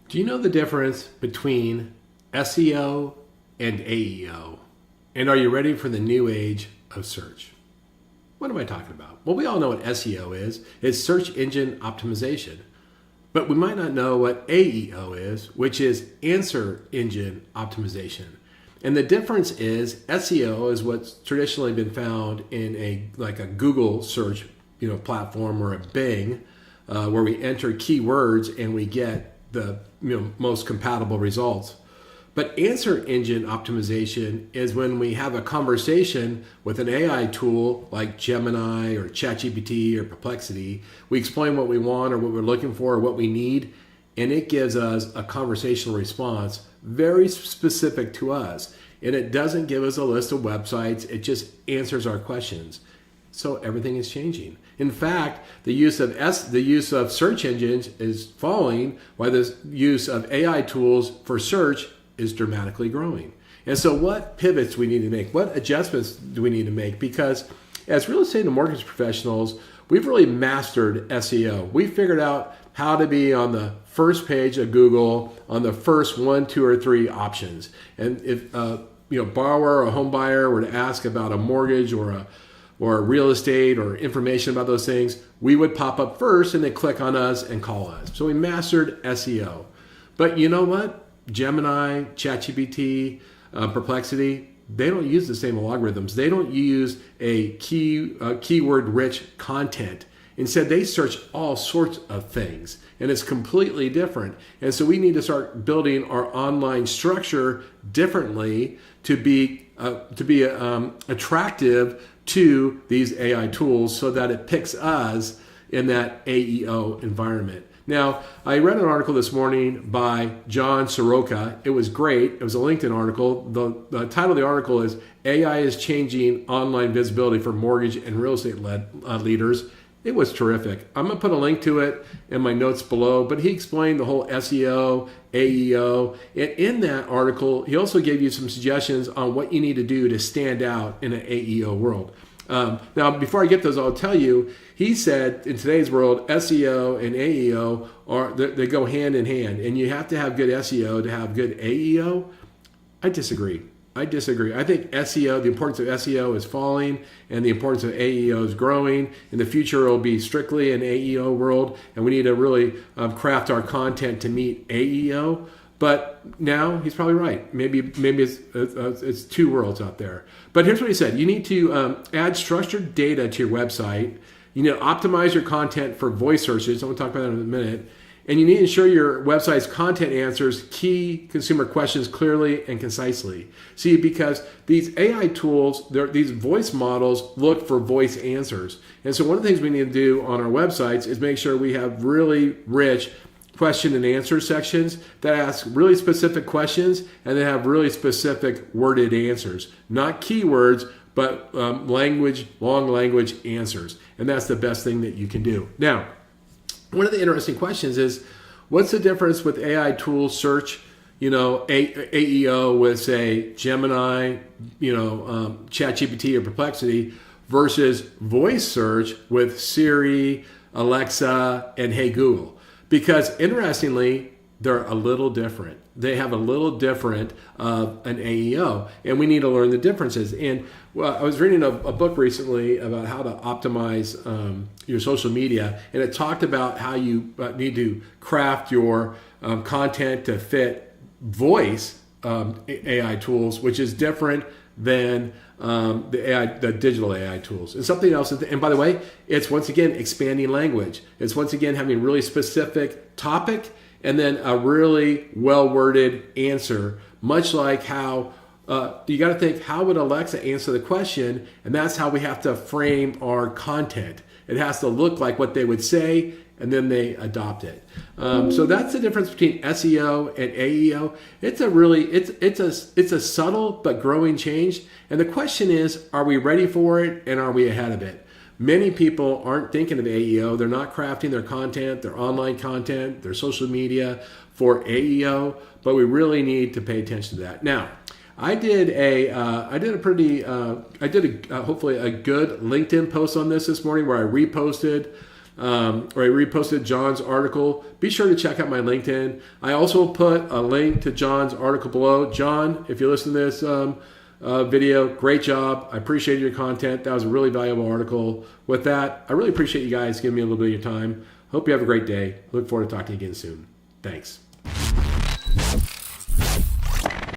Do you know the difference between SEO and AEO? And are you ready for the new age of search? What am I talking about? Well, we all know what SEO is. It's search engine optimization. But we might not know what AEO is, which is answer engine optimization. And the difference is SEO is what's traditionally been found in a Google search platform or a Bing, where we enter keywords and we get the most compatible results. But answer engine optimization is when we have a conversation with an AI tool like Gemini or ChatGPT or Perplexity. We explain what we want or what we're looking for or what we need, and it gives us a conversational response very specific to us. And it doesn't give us a list of websites, it just answers our questions. So everything is changing. In fact, the use of search engines is falling, while the use of AI tools for search is dramatically growing. And so what pivots do we need to make? What adjustments do we need to make? Because as real estate and mortgage professionals, we've really mastered SEO. We figured out how to be on the first page of Google on the first 1, 2, or 3 options. And if a borrower or a home buyer were to ask about a mortgage or real estate or information about those things, we would pop up first and they click on us and call us. So we mastered SEO. But you know what? Gemini, ChatGPT, Perplexity, they don't use the same algorithms. They don't use a keyword-rich content. Instead, they search all sorts of things, and it's completely different. And so we need to start building our online structure differently to be attractive to these AI tools so that it picks us in that AEO environment. Now, I read an article this morning by John Seroka. It was great. It was a LinkedIn article. The title of the article is AI is Changing Online Visibility for Mortgage and Real Estate Leaders. It was terrific. I'm going to put a link to it in my notes below, but he explained the whole SEO, AEO, and in that article, he also gave you some suggestions on what you need to do to stand out in an AEO world. Now, before I get those, I'll tell you, he said in today's world, SEO and AEO they go hand in hand, and you have to have good SEO to have good AEO. I disagree. I think SEO, the importance of SEO is falling, and the importance of AEO is growing. In the future, it will be strictly an AEO world, and we need to really craft our content to meet AEO. But now he's probably right. Maybe it's two worlds out there. But here's what he said: you need to add structured data to your website. You need to optimize your content for voice searches. I'm going to talk about that in a minute. And you need to ensure your website's content answers key consumer questions clearly and concisely. See, because these AI tools, these voice models look for voice answers. And so one of the things we need to do on our websites is make sure we have really rich question and answer sections that ask really specific questions and they have really specific worded answers. Not keywords, but long language answers. And that's the best thing that you can do. Now, one of the interesting questions is, what's the difference with AI tool search, AEO with, say, Gemini, ChatGPT or Perplexity versus voice search with Siri, Alexa, and Hey Google? Because interestingly, they're a little different. They have a little different of an AEO, and we need to learn the differences. And I was reading a book recently about how to optimize your social media, and it talked about how you need to craft your content to fit voice AI tools, which is different than the digital AI tools. And something else, and by the way, it's once again expanding language. It's once again having really specific topic and then a really well-worded answer, much like how you got to think, how would Alexa answer the question? And that's how we have to frame our content. It has to look like what they would say, and then they adopt it. So that's the difference between SEO and AEO. It's a subtle but growing change. And the question is, are we ready for it, and are we ahead of it? Many people aren't thinking of AEO. They're not crafting their content, their online content, their social media for AEO, but we really need to pay attention to that. Now, I did hopefully a good LinkedIn post on this morning where I reposted or I reposted John's article, be sure to check out my LinkedIn. I also put a link to John's article below. John, if you listen to this video, great job. I appreciate your content. That was a really valuable article. With that, I really appreciate you guys giving me a little bit of your time. Hope you have a great day. Look forward to talking to you again soon. Thanks.